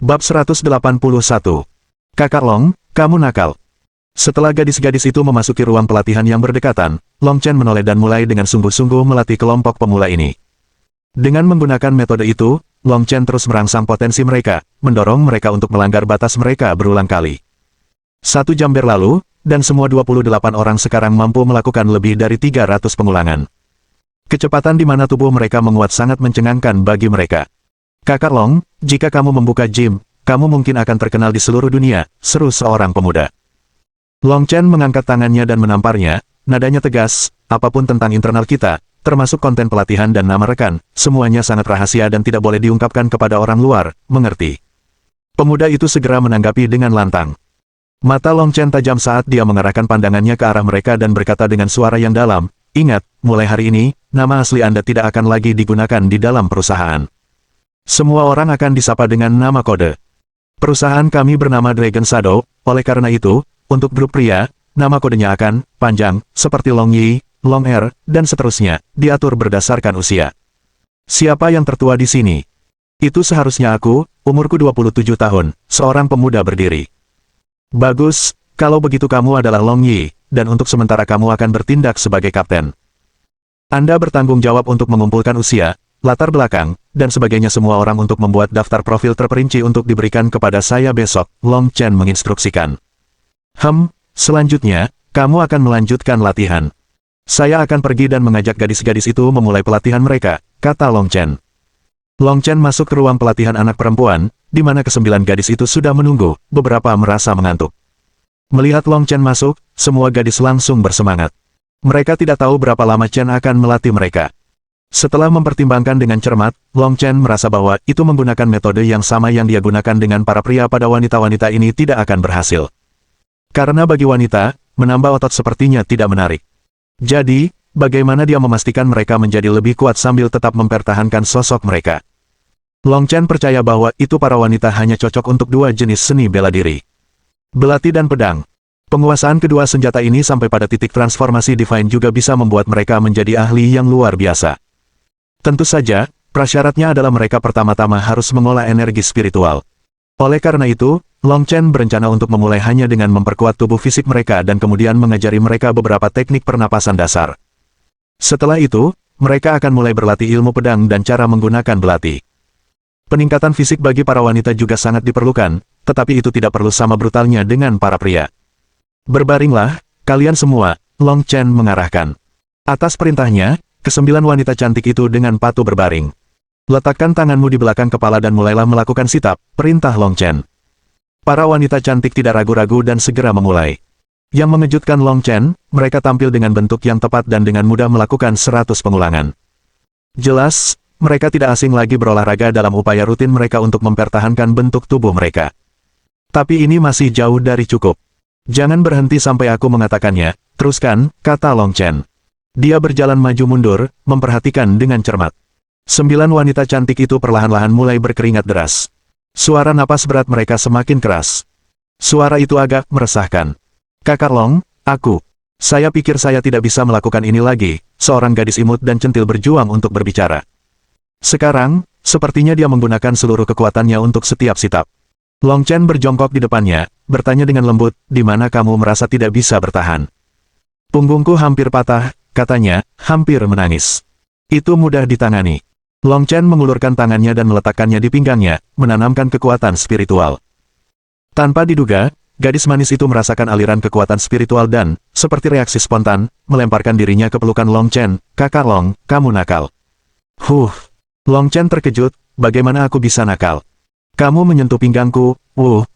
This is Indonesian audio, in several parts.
Bab 181. Kakak Long, kamu nakal. Setelah gadis-gadis itu memasuki ruang pelatihan yang berdekatan, Long Chen menoleh dan mulai dengan sungguh-sungguh melatih kelompok pemula ini. Dengan menggunakan metode itu, Long Chen terus merangsang potensi mereka, mendorong mereka untuk melanggar batas mereka berulang kali. 1 jam berlalu, dan semua 28 orang sekarang mampu melakukan lebih dari 300 pengulangan. Kecepatan di mana tubuh mereka menguat sangat mencengangkan bagi mereka. Kakak Long, jika kamu membuka gym, kamu mungkin akan terkenal di seluruh dunia, seru seorang pemuda. Long Chen mengangkat tangannya dan menamparnya, nadanya tegas, apapun tentang internal kita, termasuk konten pelatihan dan nama rekan, semuanya sangat rahasia dan tidak boleh diungkapkan kepada orang luar, mengerti? Pemuda itu segera menanggapi dengan lantang. Mata Long Chen tajam saat dia mengarahkan pandangannya ke arah mereka dan berkata dengan suara yang dalam, ingat, mulai hari ini, nama asli Anda tidak akan lagi digunakan di dalam perusahaan. Semua orang akan disapa dengan nama kode. Perusahaan kami bernama Dragon Shadow, oleh karena itu, untuk grup pria, nama kodenya akan panjang, seperti Long Yi, Long Er, dan seterusnya, diatur berdasarkan usia. Siapa yang tertua di sini? Itu seharusnya aku, umurku 27 tahun, seorang pemuda berdiri. Bagus, kalau begitu kamu adalah Long Yi, dan untuk sementara kamu akan bertindak sebagai kapten. Anda bertanggung jawab untuk mengumpulkan usia, latar belakang, dan sebagainya semua orang untuk membuat daftar profil terperinci untuk diberikan kepada saya besok, Long Chen menginstruksikan. Selanjutnya, kamu akan melanjutkan latihan. Saya akan pergi dan mengajak gadis-gadis itu memulai pelatihan mereka, kata Long Chen. Long Chen masuk ke ruang pelatihan anak perempuan, di mana ke-9 gadis itu sudah menunggu, beberapa merasa mengantuk. Melihat Long Chen masuk, semua gadis langsung bersemangat. Mereka tidak tahu berapa lama Chen akan melatih mereka. Setelah mempertimbangkan dengan cermat, Long Chen merasa bahwa itu menggunakan metode yang sama yang dia gunakan dengan para pria pada wanita-wanita ini tidak akan berhasil. Karena bagi wanita, menambah otot sepertinya tidak menarik. Jadi, bagaimana dia memastikan mereka menjadi lebih kuat sambil tetap mempertahankan sosok mereka? Long Chen percaya bahwa itu para wanita hanya cocok untuk 2 jenis seni bela diri. Belati dan pedang. Penguasaan kedua senjata ini sampai pada titik transformasi divine juga bisa membuat mereka menjadi ahli yang luar biasa. Tentu saja, prasyaratnya adalah mereka pertama-tama harus mengolah energi spiritual. Oleh karena itu, Long Chen berencana untuk memulai hanya dengan memperkuat tubuh fisik mereka dan kemudian mengajari mereka beberapa teknik pernapasan dasar. Setelah itu, mereka akan mulai berlatih ilmu pedang dan cara menggunakan belati. Peningkatan fisik bagi para wanita juga sangat diperlukan, tetapi itu tidak perlu sama brutalnya dengan para pria. Berbaringlah, kalian semua, Long Chen mengarahkan. Atas perintahnya, ke-9 wanita cantik itu dengan patuh berbaring. Letakkan tanganmu di belakang kepala dan mulailah melakukan sit-up, perintah Long Chen. Para wanita cantik tidak ragu-ragu dan segera memulai. Yang mengejutkan Long Chen, mereka tampil dengan bentuk yang tepat dan dengan mudah melakukan 100 pengulangan. Jelas, mereka tidak asing lagi berolahraga dalam upaya rutin mereka untuk mempertahankan bentuk tubuh mereka. Tapi ini masih jauh dari cukup. Jangan berhenti sampai aku mengatakannya, teruskan, kata Long Chen. Dia berjalan maju mundur, memperhatikan dengan cermat. 9 wanita cantik itu perlahan-lahan mulai berkeringat deras. Suara napas berat mereka semakin keras. Suara itu agak meresahkan. Kakak Long, saya pikir saya tidak bisa melakukan ini lagi, seorang gadis imut dan centil berjuang untuk berbicara. Sekarang, sepertinya dia menggunakan seluruh kekuatannya untuk setiap sit-up. Long Chen berjongkok di depannya, bertanya dengan lembut, di mana kamu merasa tidak bisa bertahan? Punggungku hampir patah, katanya, hampir menangis. Itu mudah ditangani. Long Chen mengulurkan tangannya dan meletakkannya di pinggangnya, menanamkan kekuatan spiritual. Tanpa diduga, gadis manis itu merasakan aliran kekuatan spiritual dan, seperti reaksi spontan, melemparkan dirinya ke pelukan Long Chen. Kakak Long, kamu nakal. Long Chen terkejut, bagaimana aku bisa nakal? Kamu menyentuh pinggangku,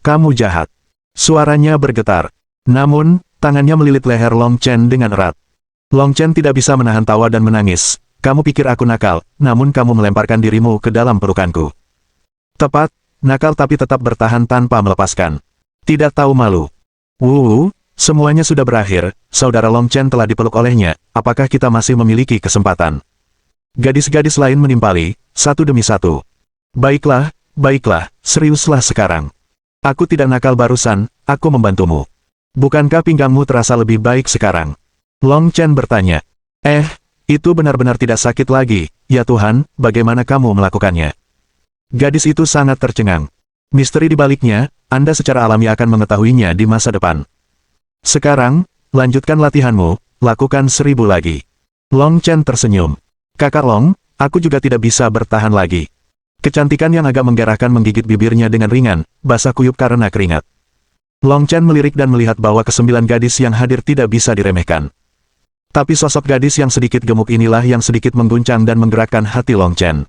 kamu jahat. Suaranya bergetar. Namun, tangannya melilit leher Long Chen dengan erat. Long Chen tidak bisa menahan tawa dan menangis. Kamu pikir aku nakal, namun kamu melemparkan dirimu ke dalam pelukanku. Tepat, nakal tapi tetap bertahan tanpa melepaskan. Tidak tahu malu. Semuanya sudah berakhir, saudara Long Chen telah dipeluk olehnya, apakah kita masih memiliki kesempatan? Gadis-gadis lain menimpali, satu demi satu. Baiklah, seriuslah sekarang. Aku tidak nakal barusan, aku membantumu. Bukankah pinggangmu terasa lebih baik sekarang? Long Chen bertanya. Itu benar-benar tidak sakit lagi, ya Tuhan, bagaimana kamu melakukannya? Gadis itu sangat tercengang. Misteri di baliknya, Anda secara alami akan mengetahuinya di masa depan. Sekarang, lanjutkan latihanmu, lakukan 1000 lagi. Long Chen tersenyum. Kakak Long, aku juga tidak bisa bertahan lagi. Kecantikan yang agak menggerahkan menggigit bibirnya dengan ringan, basah kuyup karena keringat. Long Chen melirik dan melihat bahwa kesembilan gadis yang hadir tidak bisa diremehkan. Tapi sosok gadis yang sedikit gemuk inilah yang sedikit mengguncang dan menggerakkan hati Long Chen.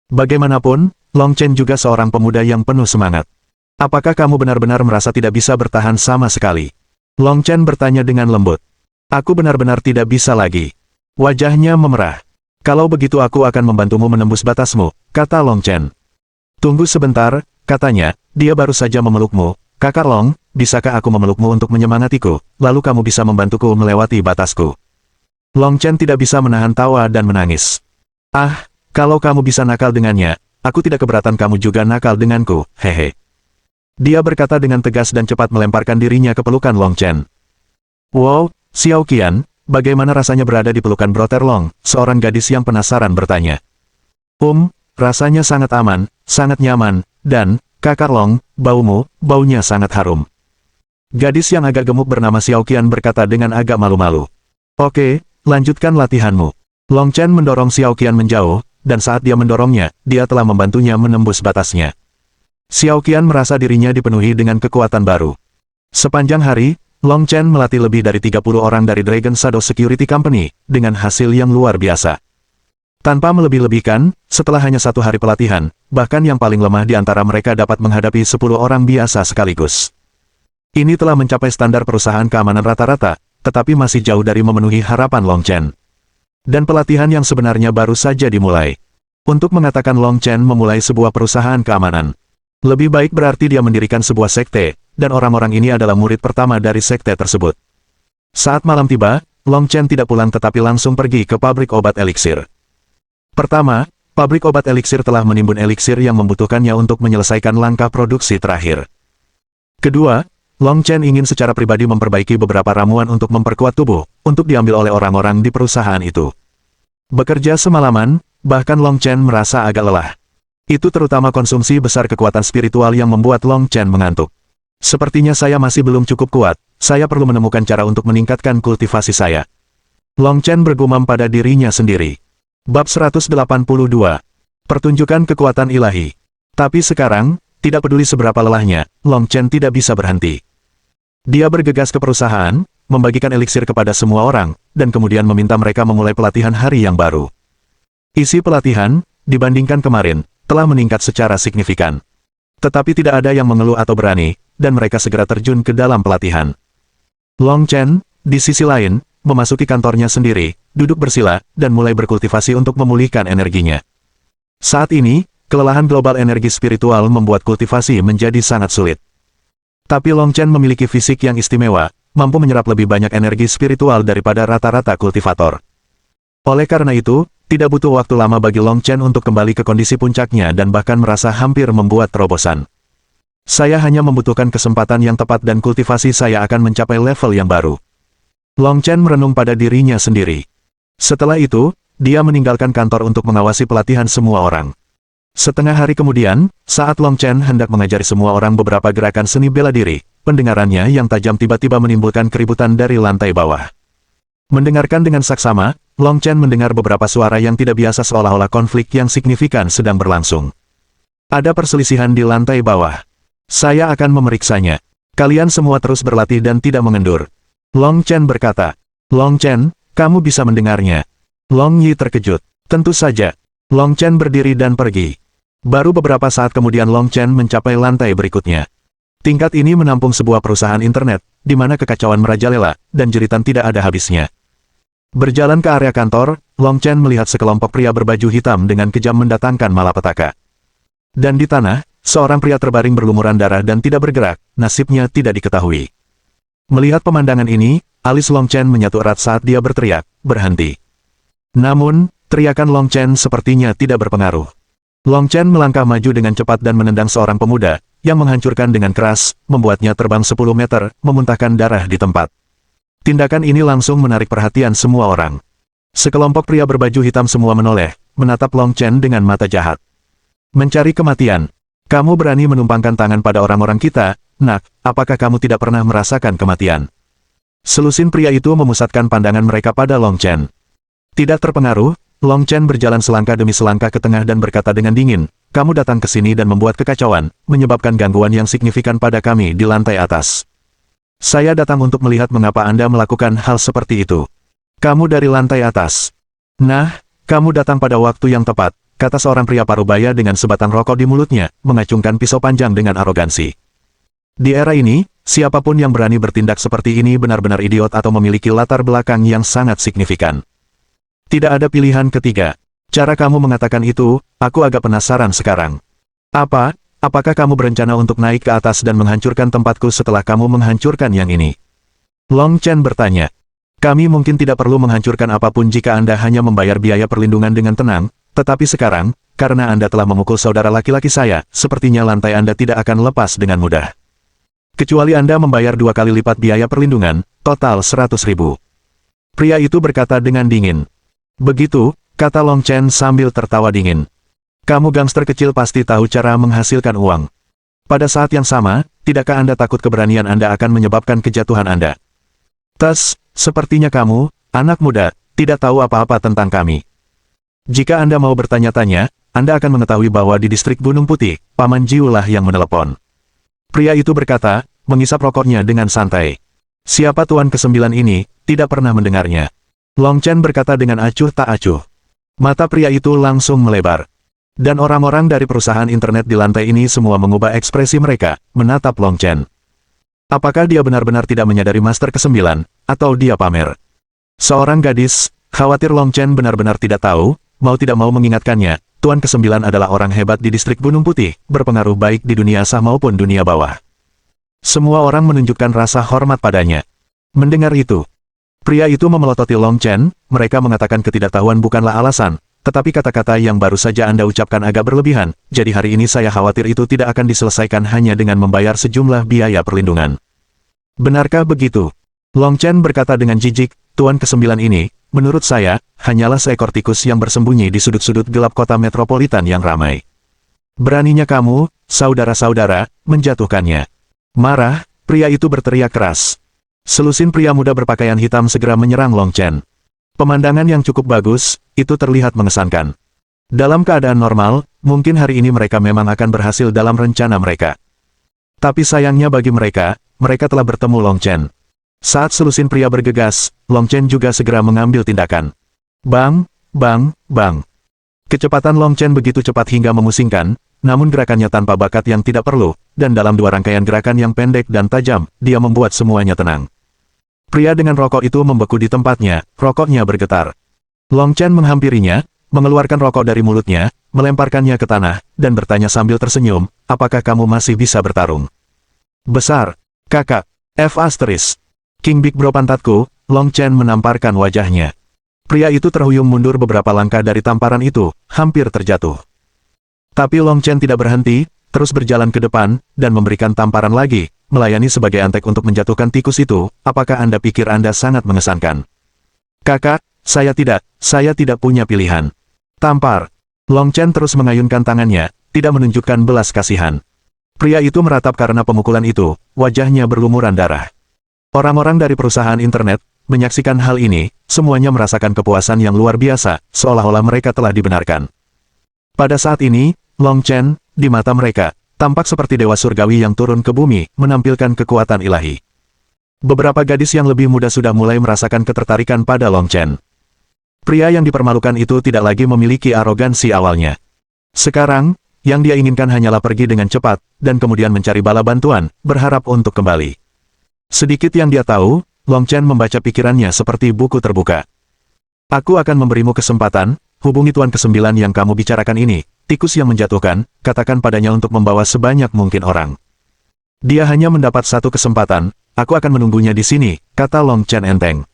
Bagaimanapun, Long Chen juga seorang pemuda yang penuh semangat. Apakah kamu benar-benar merasa tidak bisa bertahan sama sekali? Long Chen bertanya dengan lembut. Aku benar-benar tidak bisa lagi. Wajahnya memerah. Kalau begitu aku akan membantumu menembus batasmu, kata Long Chen. Tunggu sebentar, katanya, dia baru saja memelukmu. Kakak Long, bisakah aku memelukmu untuk menyemangatiku, lalu kamu bisa membantuku melewati batasku? Long Chen tidak bisa menahan tawa dan menangis. Ah, kalau kamu bisa nakal dengannya, aku tidak keberatan kamu juga nakal denganku, hehe. Dia berkata dengan tegas dan cepat melemparkan dirinya ke pelukan Long Chen. Wow, Xiao Qian, bagaimana rasanya berada di pelukan Brother Long? Seorang gadis yang penasaran bertanya. Rasanya sangat aman, sangat nyaman, dan, Kakak Long, baunya sangat harum. Gadis yang agak gemuk bernama Xiao Qian berkata dengan agak malu-malu. Oke, lanjutkan latihanmu. Long Chen mendorong Xiao Qian menjauh, dan saat dia mendorongnya, dia telah membantunya menembus batasnya. Xiao Qian merasa dirinya dipenuhi dengan kekuatan baru. Sepanjang hari, Long Chen melatih lebih dari 30 orang dari Dragon Shadow Security Company, dengan hasil yang luar biasa. Tanpa melebih-lebihkan, setelah hanya 1 hari pelatihan, bahkan yang paling lemah di antara mereka dapat menghadapi 10 orang biasa sekaligus. Ini telah mencapai standar perusahaan keamanan rata-rata, tetapi masih jauh dari memenuhi harapan Long Chen. Dan pelatihan yang sebenarnya baru saja dimulai. Untuk mengatakan Long Chen memulai sebuah perusahaan keamanan, lebih baik berarti dia mendirikan sebuah sekte, dan orang-orang ini adalah murid pertama dari sekte tersebut. Saat malam tiba, Long Chen tidak pulang tetapi langsung pergi ke pabrik obat eliksir. Pertama, pabrik obat eliksir telah menimbun eliksir yang membutuhkannya untuk menyelesaikan langkah produksi terakhir. Kedua, Long Chen ingin secara pribadi memperbaiki beberapa ramuan untuk memperkuat tubuh, untuk diambil oleh orang-orang di perusahaan itu. Bekerja semalaman, bahkan Long Chen merasa agak lelah. Itu terutama konsumsi besar kekuatan spiritual yang membuat Long Chen mengantuk. Sepertinya saya masih belum cukup kuat, saya perlu menemukan cara untuk meningkatkan kultivasi saya. Long Chen bergumam pada dirinya sendiri. Bab 182. Pertunjukan kekuatan ilahi. Tapi sekarang, tidak peduli seberapa lelahnya, Long Chen tidak bisa berhenti. Dia bergegas ke perusahaan, membagikan eliksir kepada semua orang, dan kemudian meminta mereka memulai pelatihan hari yang baru. Isi pelatihan, dibandingkan kemarin, telah meningkat secara signifikan. Tetapi tidak ada yang mengeluh atau berani, dan mereka segera terjun ke dalam pelatihan. Long Chen, di sisi lain, memasuki kantornya sendiri, duduk bersila, dan mulai berkultivasi untuk memulihkan energinya. Saat ini, kelelahan global energi spiritual membuat kultivasi menjadi sangat sulit. Tapi Long Chen memiliki fisik yang istimewa, mampu menyerap lebih banyak energi spiritual daripada rata-rata kultivator. Oleh karena itu, tidak butuh waktu lama bagi Long Chen untuk kembali ke kondisi puncaknya dan bahkan merasa hampir membuat terobosan. Saya hanya membutuhkan kesempatan yang tepat dan kultivasi saya akan mencapai level yang baru. Long Chen merenung pada dirinya sendiri. Setelah itu, dia meninggalkan kantor untuk mengawasi pelatihan semua orang. Setengah hari kemudian, saat Long Chen hendak mengajari semua orang beberapa gerakan seni bela diri, pendengarannya yang tajam tiba-tiba menimbulkan keributan dari lantai bawah. Mendengarkan dengan saksama, Long Chen mendengar beberapa suara yang tidak biasa seolah-olah konflik yang signifikan sedang berlangsung. Ada perselisihan di lantai bawah. Saya akan memeriksanya. Kalian semua terus berlatih dan tidak mengendur. Long Chen berkata. Long Chen, kamu bisa mendengarnya. Long Yi terkejut. Tentu saja. Long Chen berdiri dan pergi. Baru beberapa saat kemudian Long Chen mencapai lantai berikutnya. Tingkat ini menampung sebuah perusahaan internet, di mana kekacauan merajalela, dan jeritan tidak ada habisnya. Berjalan ke area kantor, Long Chen melihat sekelompok pria berbaju hitam dengan kejam mendatangkan malapetaka. Dan di tanah, seorang pria terbaring berlumuran darah dan tidak bergerak, nasibnya tidak diketahui. Melihat pemandangan ini, alis Long Chen menyatu erat saat dia berteriak, berhenti. Namun, teriakan Long Chen sepertinya tidak berpengaruh. Long Chen melangkah maju dengan cepat dan menendang seorang pemuda, yang menghancurkan dengan keras, membuatnya terbang 10 meter, memuntahkan darah di tempat. Tindakan ini langsung menarik perhatian semua orang. Sekelompok pria berbaju hitam semua menoleh, menatap Long Chen dengan mata jahat. Mencari kematian. Kamu berani menumpangkan tangan pada orang-orang kita, nak, apakah kamu tidak pernah merasakan kematian? Selusin pria itu memusatkan pandangan mereka pada Long Chen. Tidak terpengaruh, Long Chen berjalan selangkah demi selangkah ke tengah dan berkata dengan dingin, kamu datang ke sini dan membuat kekacauan, menyebabkan gangguan yang signifikan pada kami di lantai atas. Saya datang untuk melihat mengapa Anda melakukan hal seperti itu. Kamu dari lantai atas. Nah, kamu datang pada waktu yang tepat, kata seorang pria parubaya dengan sebatang rokok di mulutnya, mengacungkan pisau panjang dengan arogansi. Di era ini, siapapun yang berani bertindak seperti ini benar-benar idiot atau memiliki latar belakang yang sangat signifikan. Tidak ada pilihan ketiga. Cara kamu mengatakan itu, aku agak penasaran sekarang. Apakah kamu berencana untuk naik ke atas dan menghancurkan tempatku setelah kamu menghancurkan yang ini? Long Chen bertanya. Kami mungkin tidak perlu menghancurkan apapun jika Anda hanya membayar biaya perlindungan dengan tenang, tetapi sekarang, karena Anda telah memukul saudara laki-laki saya, sepertinya lantai Anda tidak akan lepas dengan mudah. Kecuali Anda membayar 2 kali lipat biaya perlindungan, total 100.000. Pria itu berkata dengan dingin. Begitu, kata Long Chen sambil tertawa dingin. Kamu gangster kecil pasti tahu cara menghasilkan uang. Pada saat yang sama, tidakkah Anda takut keberanian Anda akan menyebabkan kejatuhan Anda? Sepertinya kamu, anak muda, tidak tahu apa-apa tentang kami. Jika Anda mau bertanya-tanya, Anda akan mengetahui bahwa di distrik Gunung Putih, Paman Jiu lah yang menelepon. Pria itu berkata, mengisap rokoknya dengan santai. Siapa tuan ke-9 ini, tidak pernah mendengarnya. Long Chen berkata dengan acuh tak acuh. Mata pria itu langsung melebar. Dan orang-orang dari perusahaan internet di lantai ini semua mengubah ekspresi mereka, menatap Long Chen. Apakah dia benar-benar tidak menyadari Master ke-9, atau dia pamer? Seorang gadis, khawatir Long Chen benar-benar tidak tahu, mau tidak mau mengingatkannya, Tuan ke-9 adalah orang hebat di distrik Gunung Putih, berpengaruh baik di dunia atas maupun dunia bawah. Semua orang menunjukkan rasa hormat padanya. Mendengar itu, pria itu memelototi Long Chen, mereka mengatakan ketidaktahuan bukanlah alasan, tetapi kata-kata yang baru saja Anda ucapkan agak berlebihan, jadi hari ini saya khawatir itu tidak akan diselesaikan hanya dengan membayar sejumlah biaya perlindungan. Benarkah begitu? Long Chen berkata dengan jijik, Tuan ke-9 ini, menurut saya, hanyalah seekor tikus yang bersembunyi di sudut-sudut gelap kota metropolitan yang ramai. Beraninya kamu, saudara-saudara, menjatuhkannya. Marah, pria itu berteriak keras. Selusin pria muda berpakaian hitam segera menyerang Long Chen. Pemandangan yang cukup bagus, itu terlihat mengesankan. Dalam keadaan normal, mungkin hari ini mereka memang akan berhasil dalam rencana mereka. Tapi sayangnya bagi mereka, mereka telah bertemu Long Chen. Saat selusin pria bergegas, Long Chen juga segera mengambil tindakan. Bang, bang, bang. Kecepatan Long Chen begitu cepat hingga memusingkan, namun gerakannya tanpa bakat yang tidak perlu, dan dalam 2 rangkaian gerakan yang pendek dan tajam, dia membuat semuanya tenang. Pria dengan rokok itu membeku di tempatnya, rokoknya bergetar. Long Chen menghampirinya, mengeluarkan rokok dari mulutnya, melemparkannya ke tanah, dan bertanya sambil tersenyum, apakah kamu masih bisa bertarung? Besar, kakak, F***, King Big Bro pantatku, Long Chen menamparkan wajahnya. Pria itu terhuyung mundur beberapa langkah dari tamparan itu, hampir terjatuh. Tapi Long Chen tidak berhenti, terus berjalan ke depan, dan memberikan tamparan lagi, melayani sebagai antek untuk menjatuhkan tikus itu. Apakah Anda pikir Anda sangat mengesankan? Kakak, saya tidak punya pilihan. Tampar. Long Chen terus mengayunkan tangannya, tidak menunjukkan belas kasihan. Pria itu meratap karena pemukulan itu, wajahnya berlumuran darah. Orang-orang dari perusahaan internet, menyaksikan hal ini, semuanya merasakan kepuasan yang luar biasa, seolah-olah mereka telah dibenarkan. Pada saat ini, Long Chen, di mata mereka, tampak seperti dewa surgawi yang turun ke bumi, menampilkan kekuatan ilahi. Beberapa gadis yang lebih muda sudah mulai merasakan ketertarikan pada Long Chen. Pria yang dipermalukan itu tidak lagi memiliki arogansi awalnya. Sekarang, yang dia inginkan hanyalah pergi dengan cepat, dan kemudian mencari bala bantuan, berharap untuk kembali. Sedikit yang dia tahu, Long Chen membaca pikirannya seperti buku terbuka. Aku akan memberimu kesempatan, hubungi Tuan ke-9 yang kamu bicarakan ini, tikus yang menjatuhkan, katakan padanya untuk membawa sebanyak mungkin orang. Dia hanya mendapat 1 kesempatan, aku akan menunggunya di sini, kata Long Chen enteng.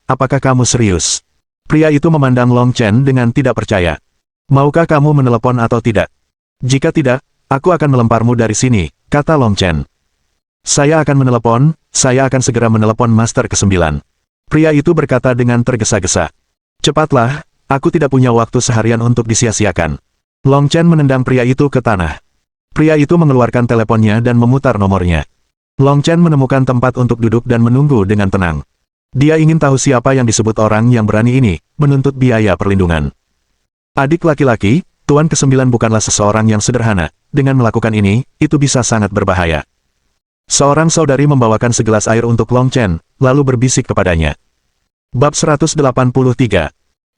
Apakah kamu serius? Pria itu memandang Long Chen dengan tidak percaya. Maukah kamu menelepon atau tidak? Jika tidak, aku akan melemparmu dari sini, kata Long Chen. Saya akan segera menelepon Master ke-9. Pria itu berkata dengan tergesa-gesa. Cepatlah, aku tidak punya waktu seharian untuk disia-siakan. Long Chen menendang pria itu ke tanah. Pria itu mengeluarkan teleponnya dan memutar nomornya. Long Chen menemukan tempat untuk duduk dan menunggu dengan tenang. Dia ingin tahu siapa yang disebut orang yang berani ini, menuntut biaya perlindungan. Adik laki-laki, Tuan ke-9 bukanlah seseorang yang sederhana. Dengan melakukan ini, itu bisa sangat berbahaya. Seorang saudari membawakan segelas air untuk Long Chen, lalu berbisik kepadanya. Bab 183.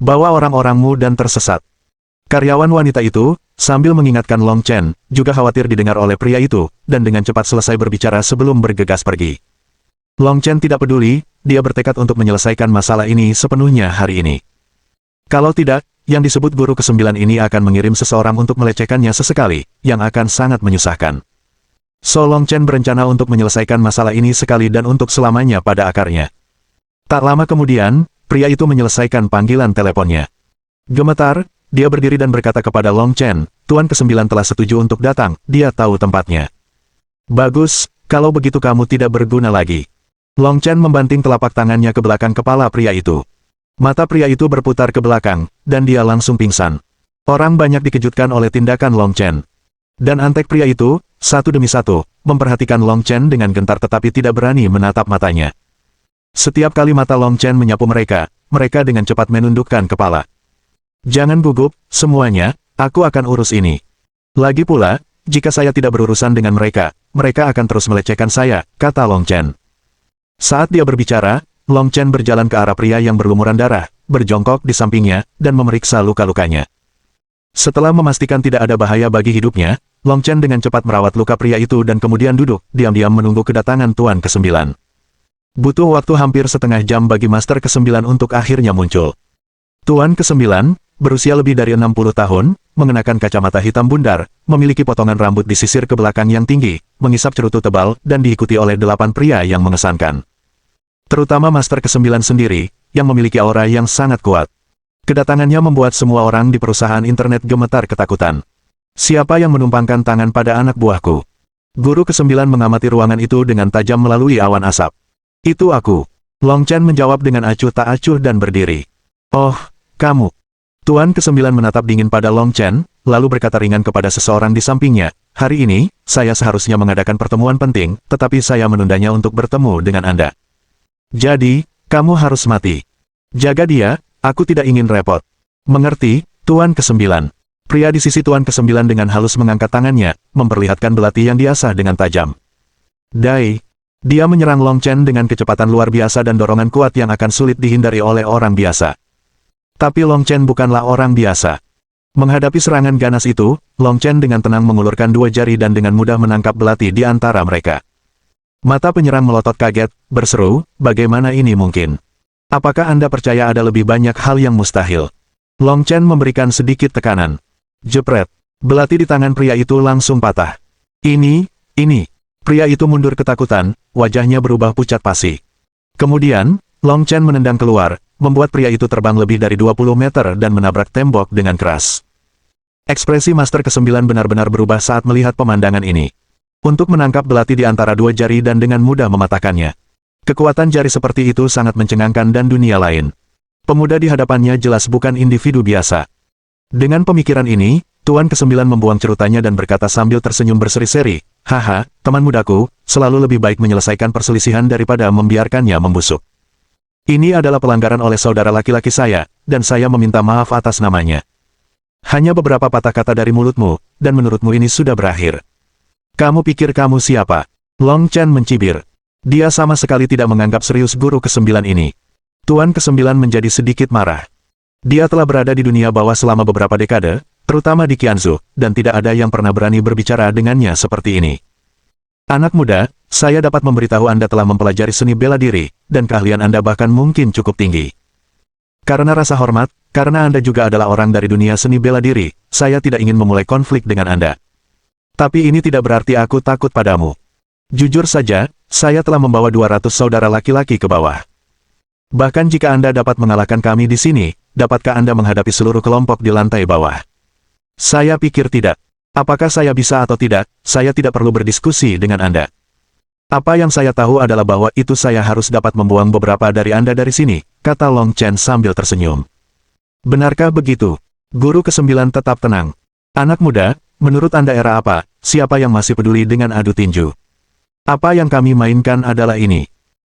Bawa orang-orangmu dan tersesat. Karyawan wanita itu, sambil mengingatkan Long Chen, juga khawatir didengar oleh pria itu, dan dengan cepat selesai berbicara sebelum bergegas pergi. Long Chen tidak peduli, dia bertekad untuk menyelesaikan masalah ini sepenuhnya hari ini. Kalau tidak, yang disebut guru ke-9 ini akan mengirim seseorang untuk melecehkannya sesekali, yang akan sangat menyusahkan. So Long Chen berencana untuk menyelesaikan masalah ini sekali dan untuk selamanya pada akarnya. Tak lama kemudian, pria itu menyelesaikan panggilan teleponnya. Gemetar, dia berdiri dan berkata kepada Long Chen, Tuan ke-9 telah setuju untuk datang, dia tahu tempatnya. Bagus, kalau begitu kamu tidak berguna lagi. Long Chen membanting telapak tangannya ke belakang kepala pria itu. Mata pria itu berputar ke belakang, dan dia langsung pingsan. Orang banyak dikejutkan oleh tindakan Long Chen. Dan antek pria itu, satu demi satu, memperhatikan Long Chen dengan gentar tetapi tidak berani menatap matanya. Setiap kali mata Long Chen menyapu mereka, mereka dengan cepat menundukkan kepala. Jangan gugup, semuanya, aku akan urus ini. Lagi pula, jika saya tidak berurusan dengan mereka, mereka akan terus melecehkan saya, kata Long Chen. Saat dia berbicara, Long Chen berjalan ke arah pria yang berlumuran darah, berjongkok di sampingnya, dan memeriksa luka-lukanya. Setelah memastikan tidak ada bahaya bagi hidupnya, Long Chen dengan cepat merawat luka pria itu dan kemudian duduk, diam-diam menunggu kedatangan Tuan ke-9. Butuh waktu hampir setengah jam bagi Master ke-9 untuk akhirnya muncul. Tuan ke-9, berusia lebih dari 60 tahun, mengenakan kacamata hitam bundar, memiliki potongan rambut di sisir ke belakang yang tinggi, mengisap cerutu tebal, dan diikuti oleh 8 pria yang mengesankan. Terutama Master ke-9 sendiri, yang memiliki aura yang sangat kuat. Kedatangannya membuat semua orang di perusahaan internet gemetar ketakutan. Siapa yang menumpangkan tangan pada anak buahku? Guru ke-9 mengamati ruangan itu dengan tajam melalui awan asap. Itu aku. Long Chen menjawab dengan acuh tak acuh dan berdiri. Oh, kamu. Tuan ke-9 menatap dingin pada Long Chen, lalu berkata ringan kepada seseorang di sampingnya, hari ini, saya seharusnya mengadakan pertemuan penting, tetapi saya menundanya untuk bertemu dengan Anda. Jadi, kamu harus mati. Jaga dia, aku tidak ingin repot. Mengerti, Tuan ke-9. Pria di sisi Tuan ke-9 dengan halus mengangkat tangannya, memperlihatkan belati yang diasah dengan tajam. Dai. Dia menyerang Long Chen dengan kecepatan luar biasa dan dorongan kuat yang akan sulit dihindari oleh orang biasa. Tapi Long Chen bukanlah orang biasa. Menghadapi serangan ganas itu, Long Chen dengan tenang mengulurkan 2 jari dan dengan mudah menangkap belati di antara mereka. Mata penyerang melotot kaget, berseru, bagaimana ini mungkin? Apakah Anda percaya ada lebih banyak hal yang mustahil? Long Chen memberikan sedikit tekanan. Jepret. Belati di tangan pria itu langsung patah. Ini. Pria itu mundur ketakutan, wajahnya berubah pucat pasi. Kemudian, Long Chen menendang keluar, membuat pria itu terbang lebih dari 20 meter dan menabrak tembok dengan keras. Ekspresi Master ke-9 benar-benar berubah saat melihat pemandangan ini. Untuk menangkap belati di antara 2 jari dan dengan mudah mematahkannya. Kekuatan jari seperti itu sangat mencengangkan dan dunia lain. Pemuda di hadapannya jelas bukan individu biasa. Dengan pemikiran ini, Tuan ke-9 membuang cerutannya dan berkata sambil tersenyum berseri-seri, haha, teman mudaku, selalu lebih baik menyelesaikan perselisihan daripada membiarkannya membusuk. Ini adalah pelanggaran oleh saudara laki-laki saya, dan saya meminta maaf atas namanya. Hanya beberapa patah kata dari mulutmu, dan menurutmu ini sudah berakhir. Kamu pikir kamu siapa? Long Chen mencibir. Dia sama sekali tidak menganggap serius guru ke-9 ini. Tuan ke-9 menjadi sedikit marah. Dia telah berada di dunia bawah selama beberapa dekade, terutama di Qianzhou, dan tidak ada yang pernah berani berbicara dengannya seperti ini. Anak muda, saya dapat memberitahu Anda telah mempelajari seni bela diri, dan keahlian Anda bahkan mungkin cukup tinggi. Karena rasa hormat, karena Anda juga adalah orang dari dunia seni bela diri, saya tidak ingin memulai konflik dengan Anda. Tapi ini tidak berarti aku takut padamu. Jujur saja, saya telah membawa 200 saudara laki-laki ke bawah. Bahkan jika Anda dapat mengalahkan kami di sini, dapatkah Anda menghadapi seluruh kelompok di lantai bawah? Saya pikir tidak. Apakah saya bisa atau tidak, saya tidak perlu berdiskusi dengan Anda. Apa yang saya tahu adalah bahwa itu saya harus dapat membuang beberapa dari Anda dari sini, kata Long Chen sambil tersenyum. Benarkah begitu? Guru ke-9 tetap tenang. Anak muda, menurut Anda era apa, siapa yang masih peduli dengan adu tinju? Apa yang kami mainkan adalah ini.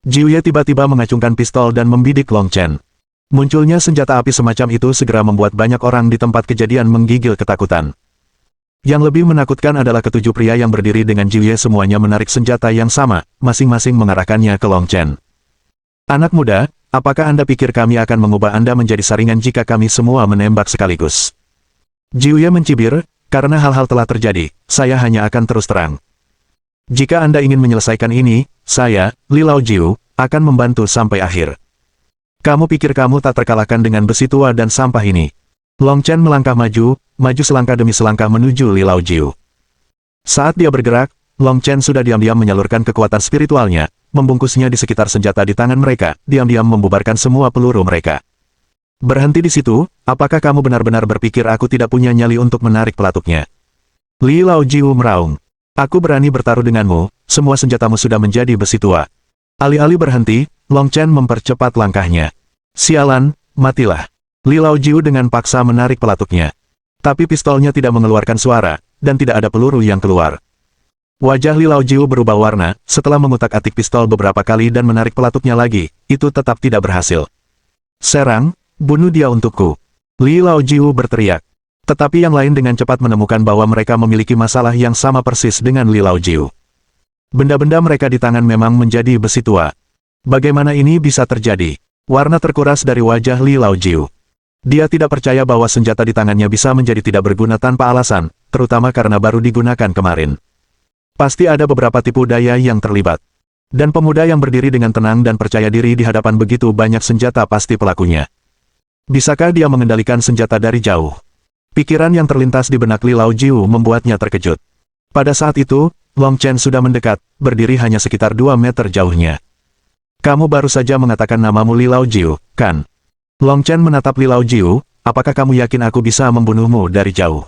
Jiuye tiba-tiba mengacungkan pistol dan membidik Long Chen. Munculnya senjata api semacam itu segera membuat banyak orang di tempat kejadian menggigil ketakutan. Yang lebih menakutkan adalah ketujuh pria yang berdiri dengan Jiuye semuanya menarik senjata yang sama, masing-masing mengarahkannya ke Long Chen. Anak muda, apakah Anda pikir kami akan mengubah Anda menjadi saringan jika kami semua menembak sekaligus? Jiuye mencibir, karena hal-hal telah terjadi, saya hanya akan terus terang. Jika Anda ingin menyelesaikan ini, saya, Li Laojiu, akan membantu sampai akhir. Kamu pikir kamu tak terkalahkan dengan besi tua dan sampah ini? Long Chen melangkah maju selangkah demi selangkah menuju Li Laojiu. Saat dia bergerak, Long Chen sudah diam-diam menyalurkan kekuatan spiritualnya, membungkusnya di sekitar senjata di tangan mereka, diam-diam membubarkan semua peluru mereka. Berhenti di situ, apakah kamu benar-benar berpikir aku tidak punya nyali untuk menarik pelatuknya? Li Laojiu meraung. Aku berani bertaruh denganmu, semua senjatamu sudah menjadi besi tua. Alih-alih berhenti, Long Chen mempercepat langkahnya. Sialan, matilah. Li Laojiu dengan paksa menarik pelatuknya. Tapi pistolnya tidak mengeluarkan suara, dan tidak ada peluru yang keluar. Wajah Li Laojiu berubah warna, setelah mengutak-atik pistol beberapa kali dan menarik pelatuknya lagi, itu tetap tidak berhasil. Serang, bunuh dia untukku. Li Laojiu berteriak. Tetapi yang lain dengan cepat menemukan bahwa mereka memiliki masalah yang sama persis dengan Li Laojiu. Benda-benda mereka di tangan memang menjadi besi tua. Bagaimana ini bisa terjadi? Warna terkuras dari wajah Li Laojiu. Dia tidak percaya bahwa senjata di tangannya bisa menjadi tidak berguna tanpa alasan, terutama karena baru digunakan kemarin. Pasti ada beberapa tipu daya yang terlibat. Dan pemuda yang berdiri dengan tenang dan percaya diri di hadapan begitu banyak senjata pasti pelakunya. Bisakah dia mengendalikan senjata dari jauh? Pikiran yang terlintas di benak Li Laojiu membuatnya terkejut. Pada saat itu, Long Chen sudah mendekat, berdiri hanya sekitar 2 meter jauhnya. Kamu baru saja mengatakan namamu Li Laojiu, kan? Long Chen menatap Li Laojiu, apakah kamu yakin aku bisa membunuhmu dari jauh?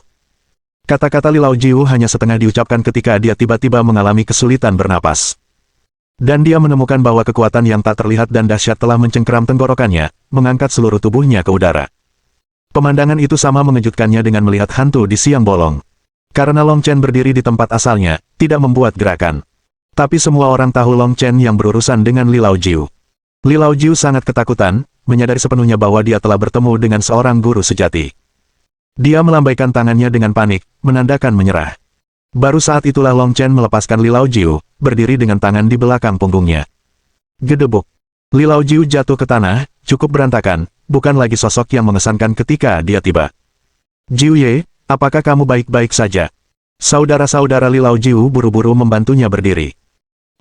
Kata-kata Li Laojiu hanya setengah diucapkan ketika dia tiba-tiba mengalami kesulitan bernapas. Dan dia menemukan bahwa kekuatan yang tak terlihat dan dahsyat telah mencengkeram tenggorokannya, mengangkat seluruh tubuhnya ke udara. Pemandangan itu sama mengejutkannya dengan melihat hantu di siang bolong. Karena Long Chen berdiri di tempat asalnya, tidak membuat gerakan. Tapi semua orang tahu Long Chen yang berurusan dengan Li Laojiu. Li Laojiu sangat ketakutan, menyadari sepenuhnya bahwa dia telah bertemu dengan seorang guru sejati. Dia melambaikan tangannya dengan panik, menandakan menyerah. Baru saat itulah Long Chen melepaskan Li Laojiu, berdiri dengan tangan di belakang punggungnya. Gedebuk. Li Laojiu jatuh ke tanah, cukup berantakan, bukan lagi sosok yang mengesankan ketika dia tiba. Jiuye, apakah kamu baik-baik saja? Saudara-saudara Li Laojiu buru-buru membantunya berdiri.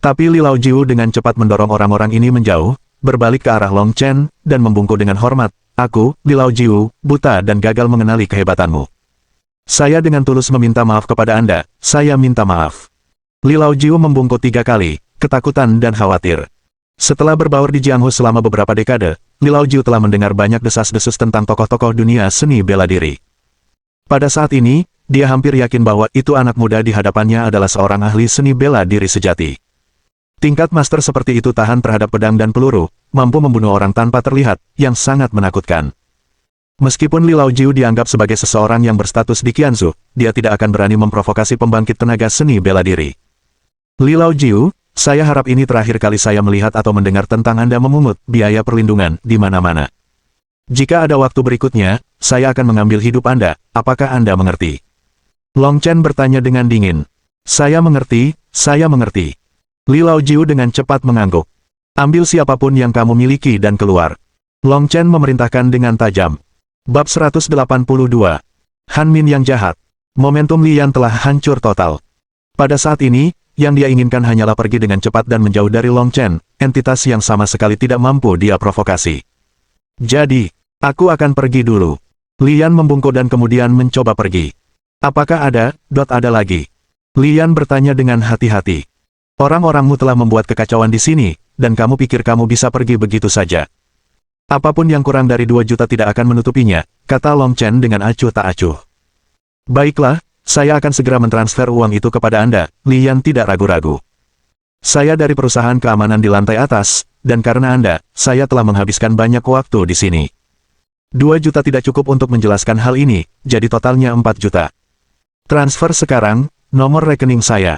Tapi Li Laojiu dengan cepat mendorong orang-orang ini menjauh, berbalik ke arah Long Chen, dan membungkuk dengan hormat, aku, Li Laojiu, buta dan gagal mengenali kehebatanmu. Saya dengan tulus meminta maaf kepada Anda, saya minta maaf. Li Laojiu membungkuk 3 kali, ketakutan dan khawatir. Setelah berbaur di Jianghu selama beberapa dekade, Li Laojiu telah mendengar banyak desas-desus tentang tokoh-tokoh dunia seni bela diri. Pada saat ini, dia hampir yakin bahwa itu anak muda di hadapannya adalah seorang ahli seni bela diri sejati. Tingkat master seperti itu tahan terhadap pedang dan peluru, mampu membunuh orang tanpa terlihat, yang sangat menakutkan. Meskipun Li Laojiu dianggap sebagai seseorang yang berstatus di Qianzu, dia tidak akan berani memprovokasi pembangkit tenaga seni bela diri. Li Laojiu, saya harap ini terakhir kali saya melihat atau mendengar tentang Anda memungut biaya perlindungan di mana-mana. Jika ada waktu berikutnya, saya akan mengambil hidup Anda, apakah Anda mengerti? Long Chen bertanya dengan dingin. Saya mengerti, saya mengerti. Li Laojiu dengan cepat mengangguk. Ambil siapapun yang kamu miliki dan keluar. Long Chen memerintahkan dengan tajam. Bab 182. Han Min yang jahat. Momentum Lian telah hancur total. Pada saat ini, yang dia inginkan hanyalah pergi dengan cepat dan menjauh dari Long Chen, entitas yang sama sekali tidak mampu dia provokasi. Jadi, aku akan pergi dulu. Lian membungkuk dan kemudian mencoba pergi. Apakah ada lagi? Lian bertanya dengan hati-hati. Orang-orangmu telah membuat kekacauan di sini, dan kamu pikir kamu bisa pergi begitu saja. Apapun yang kurang dari 2 juta tidak akan menutupinya, kata Long Chen dengan acuh tak acuh. Baiklah, saya akan segera mentransfer uang itu kepada Anda, Lian tidak ragu-ragu. Saya dari perusahaan keamanan di lantai atas, dan karena Anda, saya telah menghabiskan banyak waktu di sini. 2 juta tidak cukup untuk menjelaskan hal ini, jadi totalnya 4 juta. Transfer sekarang, nomor rekening saya.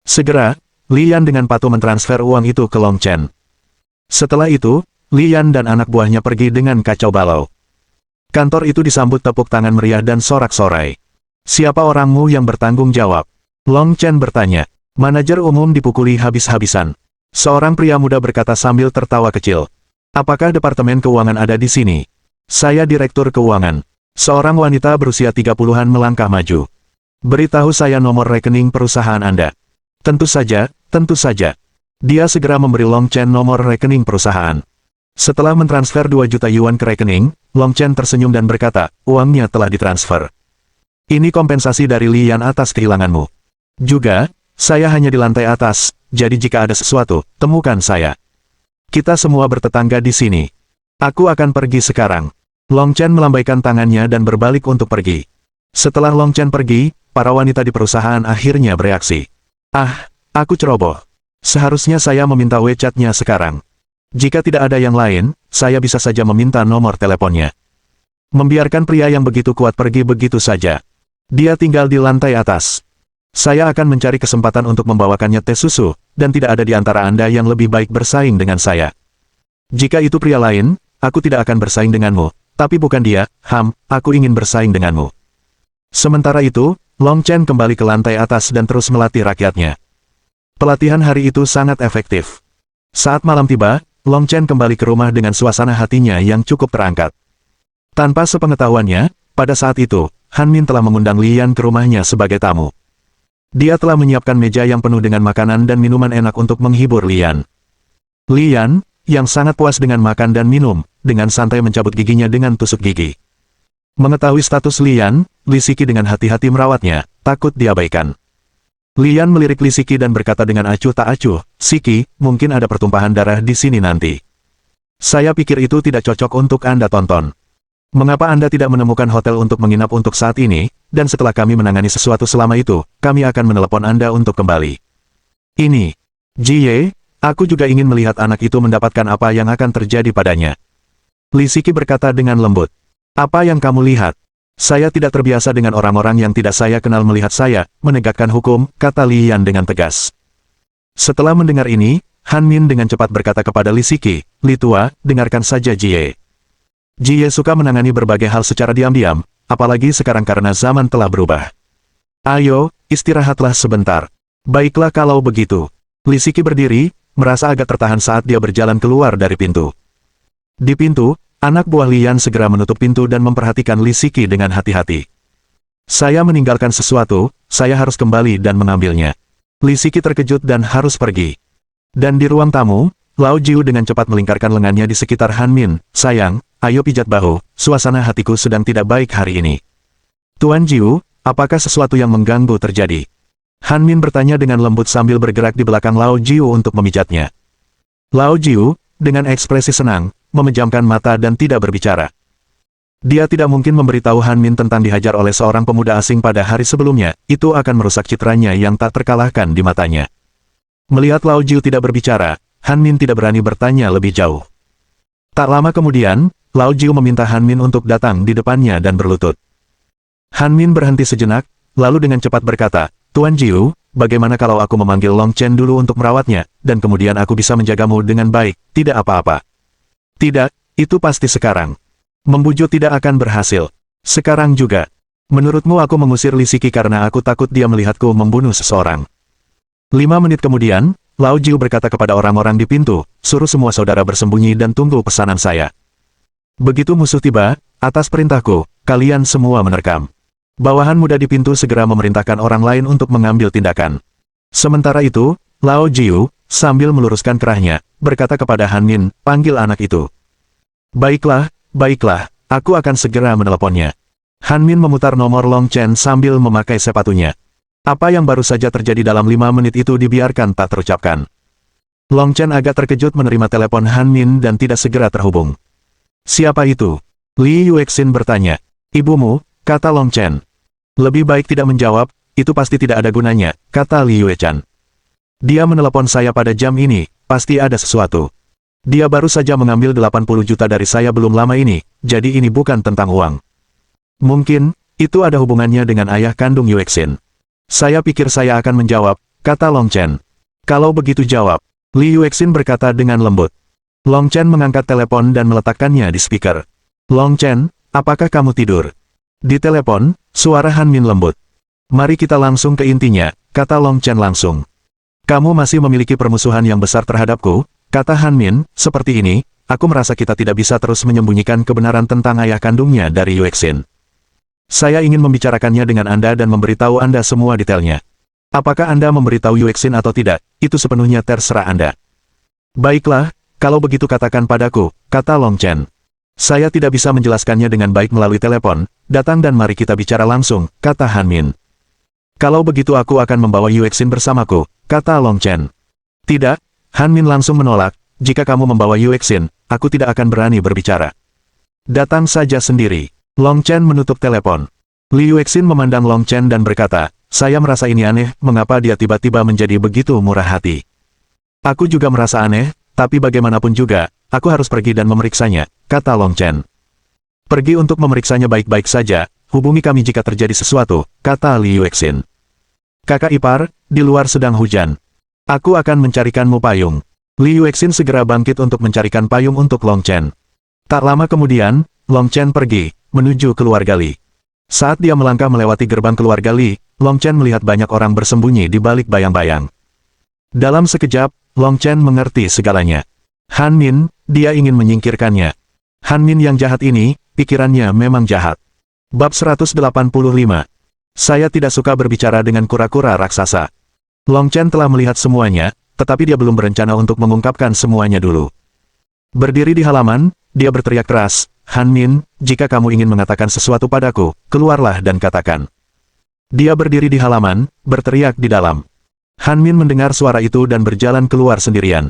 Segera, Li Yan dengan patuh mentransfer uang itu ke Long Chen. Setelah itu, Li Yan dan anak buahnya pergi dengan kacau balau. Kantor itu disambut tepuk tangan meriah dan sorak-sorai. Siapa orangmu yang bertanggung jawab? Long Chen bertanya. Manajer umum dipukuli habis-habisan. Seorang pria muda berkata sambil tertawa kecil. Apakah Departemen Keuangan ada di sini? Saya Direktur Keuangan. Seorang wanita berusia 30-an melangkah maju. Beritahu saya nomor rekening perusahaan Anda. Tentu saja, tentu saja. Dia segera memberi Long Chen nomor rekening perusahaan. Setelah mentransfer 2 juta yuan ke rekening, Long Chen tersenyum dan berkata, uangnya telah ditransfer. Ini kompensasi dari Li Yan atas kehilanganmu. Juga, saya hanya di lantai atas, jadi jika ada sesuatu, temukan saya. Kita semua bertetangga di sini. Aku akan pergi sekarang. Long Chen melambaikan tangannya dan berbalik untuk pergi. Setelah Long Chen pergi, para wanita di perusahaan akhirnya bereaksi. Ah, aku ceroboh. Seharusnya saya meminta WeChat-nya sekarang. Jika tidak ada yang lain, saya bisa saja meminta nomor teleponnya. Membiarkan pria yang begitu kuat pergi begitu saja. Dia tinggal di lantai atas. Saya akan mencari kesempatan untuk membawakannya teh susu, dan tidak ada di antara Anda yang lebih baik bersaing dengan saya. Jika itu pria lain, aku tidak akan bersaing denganmu, tapi bukan dia, aku ingin bersaing denganmu. Sementara itu, Long Chen kembali ke lantai atas dan terus melatih rakyatnya. Pelatihan hari itu sangat efektif. Saat malam tiba, Long Chen kembali ke rumah dengan suasana hatinya yang cukup terangkat. Tanpa sepengetahuannya, pada saat itu, Han Min telah mengundang Li Yan ke rumahnya sebagai tamu. Dia telah menyiapkan meja yang penuh dengan makanan dan minuman enak untuk menghibur Li Yan. Li Yan, yang sangat puas dengan makan dan minum, dengan santai mencabut giginya dengan tusuk gigi. Mengetahui status Li Yan, Li Siki dengan hati-hati merawatnya, takut diabaikan. Li Yan melirik Li Siki dan berkata dengan acuh tak acuh, Siki, mungkin ada pertumpahan darah di sini nanti. Saya pikir itu tidak cocok untuk Anda tonton. Mengapa Anda tidak menemukan hotel untuk menginap untuk saat ini, dan setelah kami menangani sesuatu selama itu, kami akan menelepon Anda untuk kembali. Ini, Jie, aku juga ingin melihat anak itu mendapatkan apa yang akan terjadi padanya. Li Siki berkata dengan lembut. Apa yang kamu lihat? Saya tidak terbiasa dengan orang-orang yang tidak saya kenal melihat saya, menegakkan hukum, kata Li Yan dengan tegas. Setelah mendengar ini, Han Min dengan cepat berkata kepada Li Siki, Li Tua, dengarkan saja Jie. Jie suka menangani berbagai hal secara diam-diam, apalagi sekarang karena zaman telah berubah. Ayo, istirahatlah sebentar. Baiklah kalau begitu. Li Siki berdiri, merasa agak tertahan saat dia berjalan keluar dari pintu. Di pintu, anak buah Li Yan segera menutup pintu dan memperhatikan Li Siki dengan hati-hati. Saya meninggalkan sesuatu, saya harus kembali dan mengambilnya. Li Siki terkejut dan harus pergi. Dan di ruang tamu, Lao Jiu dengan cepat melingkarkan lengannya di sekitar Han Min. Sayang, ayo pijat bahu, suasana hatiku sedang tidak baik hari ini. Tuan Jiu, apakah sesuatu yang mengganggu terjadi? Han Min bertanya dengan lembut sambil bergerak di belakang Lao Jiu untuk memijatnya. Lao Jiu, dengan ekspresi senang, memejamkan mata dan tidak berbicara. Dia tidak mungkin memberitahu Han Min tentang dihajar oleh seorang pemuda asing pada hari sebelumnya, itu akan merusak citranya yang tak terkalahkan di matanya. Melihat Lao Jiu tidak berbicara, Han Min tidak berani bertanya lebih jauh. Tak lama kemudian, Lao Jiu meminta Han Min untuk datang di depannya dan berlutut. Han Min berhenti sejenak, lalu dengan cepat berkata, Tuan Jiu, bagaimana kalau aku memanggil Long Chen dulu untuk merawatnya, dan kemudian aku bisa menjagamu dengan baik, tidak apa-apa. Tidak, itu pasti sekarang. Membujuk tidak akan berhasil. Sekarang juga. Menurutmu aku mengusir Li Siki karena aku takut dia melihatku membunuh seseorang. 5 menit kemudian, Lao Jiu berkata kepada orang-orang di pintu, suruh semua saudara bersembunyi dan tunggu pesanan saya. Begitu musuh tiba, atas perintahku, kalian semua menerkam. Bawahan muda di pintu segera memerintahkan orang lain untuk mengambil tindakan. Sementara itu, Lao Jiu, sambil meluruskan kerahnya, berkata kepada Han Min, panggil anak itu. Baiklah, baiklah, aku akan segera meneleponnya. Han Min memutar nomor Long Chen sambil memakai sepatunya. Apa yang baru saja terjadi dalam 5 menit itu dibiarkan tak terucapkan. Long Chen agak terkejut menerima telepon Han Min dan tidak segera terhubung. Siapa itu? Li Yuexin bertanya. Ibumu, kata Long Chen. Lebih baik tidak menjawab, itu pasti tidak ada gunanya, kata Li Yuechan. Dia menelepon saya pada jam ini, pasti ada sesuatu. Dia baru saja mengambil 80 juta dari saya belum lama ini, jadi ini bukan tentang uang. Mungkin, Itu ada hubungannya dengan ayah kandung Yuexin. Saya pikir saya akan menjawab, kata Long Chen. Kalau begitu jawab. Li Yuexin berkata dengan lembut. Long Chen mengangkat telepon dan meletakkannya di speaker. Long Chen, apakah kamu tidur? Di telepon, suara Han Min lembut. Mari kita langsung ke intinya, kata Long Chen langsung. Kamu masih memiliki permusuhan yang besar terhadapku, kata Han Min, seperti ini, aku merasa kita tidak bisa terus menyembunyikan kebenaran tentang ayah kandungnya dari Yuexin. Saya ingin membicarakannya dengan Anda dan memberitahu Anda semua detailnya. Apakah Anda memberitahu Yuexin atau tidak, itu sepenuhnya terserah Anda. Baiklah, kalau begitu katakan padaku, kata Long Chen. Saya tidak bisa menjelaskannya dengan baik melalui telepon, datang dan mari kita bicara langsung, kata Han Min. Kalau begitu aku akan membawa Yuexin bersamaku, kata Long Chen. Tidak, Han Min langsung menolak, jika kamu membawa Yuexin, aku tidak akan berani berbicara. Datang saja sendiri. Long Chen menutup telepon. Li Yuexin memandang Long Chen dan berkata, saya merasa ini aneh, mengapa dia tiba-tiba menjadi begitu murah hati. Aku juga merasa aneh, tapi bagaimanapun juga, aku harus pergi dan memeriksanya, kata Long Chen. Pergi untuk memeriksanya baik-baik saja, hubungi kami jika terjadi sesuatu, kata Li Yuexin. Kakak ipar, di luar sedang hujan. Aku akan mencarikanmu payung. Li Yuexin segera bangkit untuk mencarikan payung untuk Long Chen. Tak lama kemudian, Long Chen pergi, menuju keluarga Li. Saat dia melangkah melewati gerbang keluarga Li, Long Chen melihat banyak orang bersembunyi di balik bayang-bayang. Dalam sekejap, Long Chen mengerti segalanya. Han Min, dia ingin menyingkirkannya. Han Min yang jahat ini, pikirannya memang jahat. Bab 185. Saya tidak suka berbicara dengan kura-kura raksasa. Long Chen telah melihat semuanya, tetapi dia belum berencana untuk mengungkapkan semuanya dulu. Berdiri di halaman, dia berteriak keras, Han Min, jika kamu ingin mengatakan sesuatu padaku, keluarlah dan katakan. Dia berdiri di halaman, berteriak di dalam. Han Min mendengar suara itu dan berjalan keluar sendirian.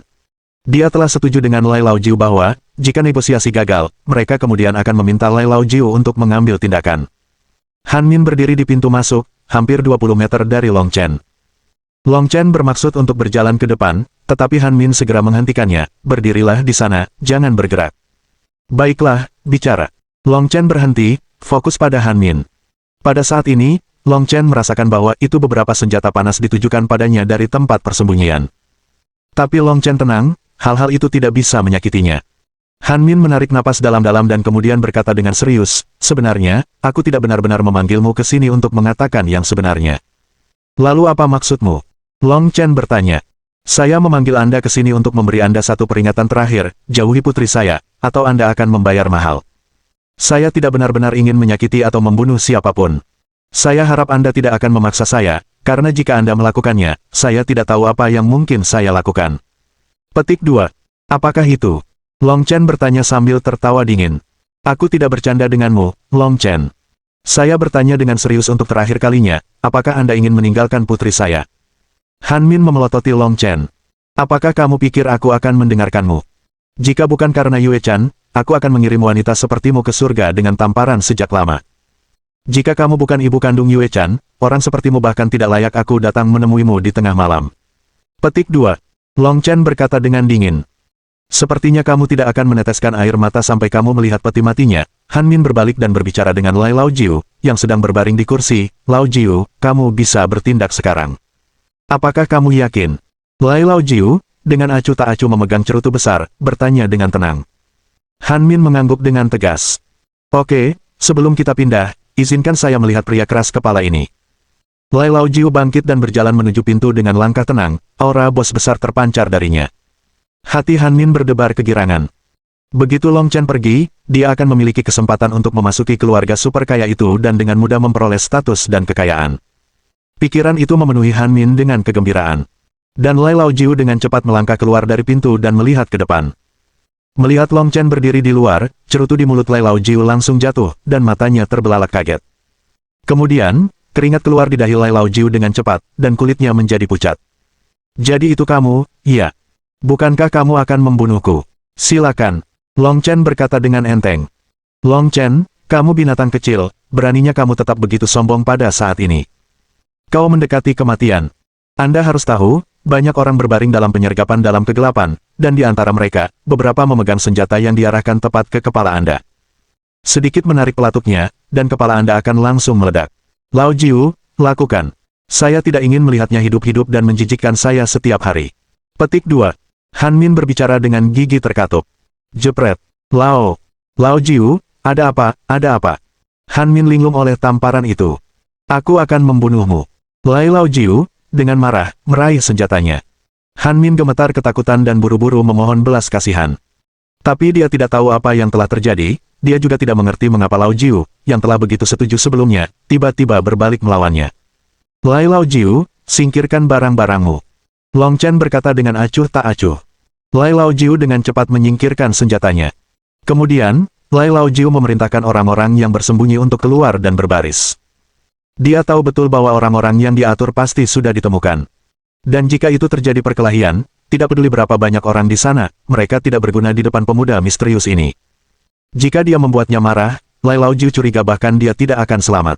Dia telah setuju dengan Lai Laojiu bahwa, jika negosiasi gagal, mereka kemudian akan meminta Lai Laojiu untuk mengambil tindakan. Han Min berdiri di pintu masuk, hampir 20 meter dari Long Chen. Long Chen bermaksud untuk berjalan ke depan, tetapi Han Min segera menghentikannya, berdirilah di sana, jangan bergerak. Baiklah, bicara. Long Chen berhenti, fokus pada Han Min. Pada saat ini, Long Chen merasakan bahwa itu beberapa senjata panas ditujukan padanya dari tempat persembunyian. Tapi Long Chen tenang, hal-hal itu tidak bisa menyakitinya. Han Min menarik napas dalam-dalam dan kemudian berkata dengan serius, sebenarnya, aku tidak benar-benar memanggilmu ke sini untuk mengatakan yang sebenarnya. Lalu apa maksudmu? Long Chen bertanya. Saya memanggil Anda ke sini untuk memberi Anda satu peringatan terakhir, jauhi putri saya, atau Anda akan membayar mahal. Saya tidak benar-benar ingin menyakiti atau membunuh siapapun. Saya harap Anda tidak akan memaksa saya, karena jika Anda melakukannya, saya tidak tahu apa yang mungkin saya lakukan. Petik 2. Apakah itu? Long Chen bertanya sambil tertawa dingin. Aku tidak bercanda denganmu, Long Chen. Saya bertanya dengan serius untuk terakhir kalinya, apakah Anda ingin meninggalkan putri saya? Han Min memelototi Long Chen. Apakah kamu pikir aku akan mendengarkanmu? Jika bukan karena Yue Chan, aku akan mengirim wanita sepertimu ke surga dengan tamparan sejak lama. Jika kamu bukan ibu kandung Yue Chan, orang sepertimu bahkan tidak layak aku datang menemuimu di tengah malam. Petik 2. Long Chen berkata dengan dingin. Sepertinya kamu tidak akan meneteskan air mata sampai kamu melihat peti matinya. Han Min berbalik dan berbicara dengan Lai Laojiu, yang sedang berbaring di kursi. Laojiu, kamu bisa bertindak sekarang. Apakah kamu yakin? Lai Laojiu, dengan acuh tak acuh memegang cerutu besar, bertanya dengan tenang. Han Min mengangguk dengan tegas. Oke, sebelum kita pindah, izinkan saya melihat pria keras kepala ini. Lai Laojiu bangkit dan berjalan menuju pintu dengan langkah tenang, aura bos besar terpancar darinya. Hati Han Min berdebar kegirangan. Begitu Long Chen pergi, dia akan memiliki kesempatan untuk memasuki keluarga super kaya itu dan dengan mudah memperoleh status dan kekayaan. Pikiran itu memenuhi Han Min dengan kegembiraan. Dan Lai Laojiu dengan cepat melangkah keluar dari pintu dan melihat ke depan. Melihat Long Chen berdiri di luar, cerutu di mulut Lai Laojiu langsung jatuh, dan matanya terbelalak kaget. Kemudian, keringat keluar di dahi Lai Laojiu dengan cepat, dan kulitnya menjadi pucat. Jadi itu kamu, iya. Bukankah kamu akan membunuhku? Silakan. Long Chen berkata dengan enteng. Long Chen, kamu binatang kecil, beraninya kamu tetap begitu sombong pada saat ini. Kau mendekati kematian. Anda harus tahu, banyak orang berbaring dalam penyergapan dalam kegelapan, dan di antara mereka, beberapa memegang senjata yang diarahkan tepat ke kepala Anda. Sedikit menarik pelatuknya, dan kepala Anda akan langsung meledak. Lao Jiu, lakukan. Saya tidak ingin melihatnya hidup-hidup dan menjijikkan saya setiap hari. Petik 2. Han Min berbicara dengan gigi terkatup. Jepret. Lao Jiu, ada apa, ada apa? Han Min linglung oleh tamparan itu. Aku akan membunuhmu. Lao Jiu, dengan marah, meraih senjatanya. Han Min gemetar ketakutan dan buru-buru memohon belas kasihan. Tapi dia tidak tahu apa yang telah terjadi, dia juga tidak mengerti mengapa Lao Jiu, yang telah begitu setuju sebelumnya, tiba-tiba berbalik melawannya. Lao Jiu, singkirkan barang-barangmu. Long Chen berkata dengan acuh tak acuh. Lao Jiu dengan cepat menyingkirkan senjatanya. Kemudian, Lao Jiu memerintahkan orang-orang yang bersembunyi untuk keluar dan berbaris. Dia tahu betul bahwa orang-orang yang diatur pasti sudah ditemukan. Dan jika itu terjadi perkelahian, tidak peduli berapa banyak orang di sana, mereka tidak berguna di depan pemuda misterius ini. Jika dia membuatnya marah, Lao Jiu curiga bahkan dia tidak akan selamat.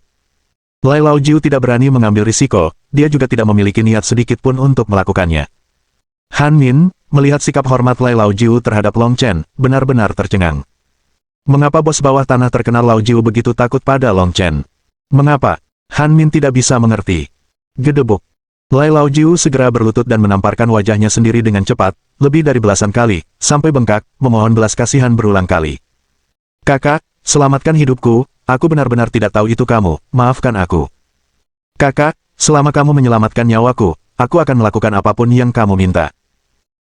Lao Jiu tidak berani mengambil risiko, dia juga tidak memiliki niat sedikit pun untuk melakukannya. Han Min, melihat sikap hormat Lao Jiu terhadap Long Chen, benar-benar tercengang. Mengapa bos bawah tanah terkenal Lao Jiu begitu takut pada Long Chen? Mengapa? Han Min tidak bisa mengerti. Gedebuk. Lao Jiu segera berlutut dan menamparkan wajahnya sendiri dengan cepat, lebih dari belasan kali, sampai bengkak, memohon belas kasihan berulang kali. Kakak, selamatkan hidupku, aku benar-benar tidak tahu itu kamu, maafkan aku. Kakak, selama kamu menyelamatkan nyawaku, aku akan melakukan apapun yang kamu minta.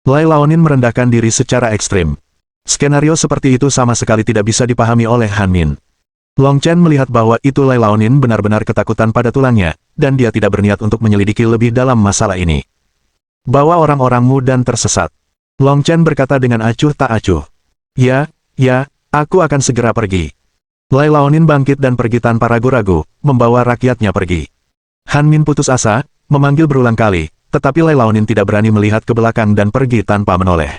Lai Laonin merendahkan diri secara ekstrim. Skenario seperti itu sama sekali tidak bisa dipahami oleh Han Min. Long Chen melihat bahwa itu Lai Laonin benar-benar ketakutan pada tulangnya, dan dia tidak berniat untuk menyelidiki lebih dalam masalah ini. Bawa orang-orangmu dan tersesat. Long Chen berkata dengan acuh tak acuh. Ya, aku akan segera pergi. Lai Laonin bangkit dan pergi tanpa ragu-ragu, membawa rakyatnya pergi. Han Min putus asa, memanggil berulang kali, tetapi Lai Laonin tidak berani melihat ke belakang dan pergi tanpa menoleh.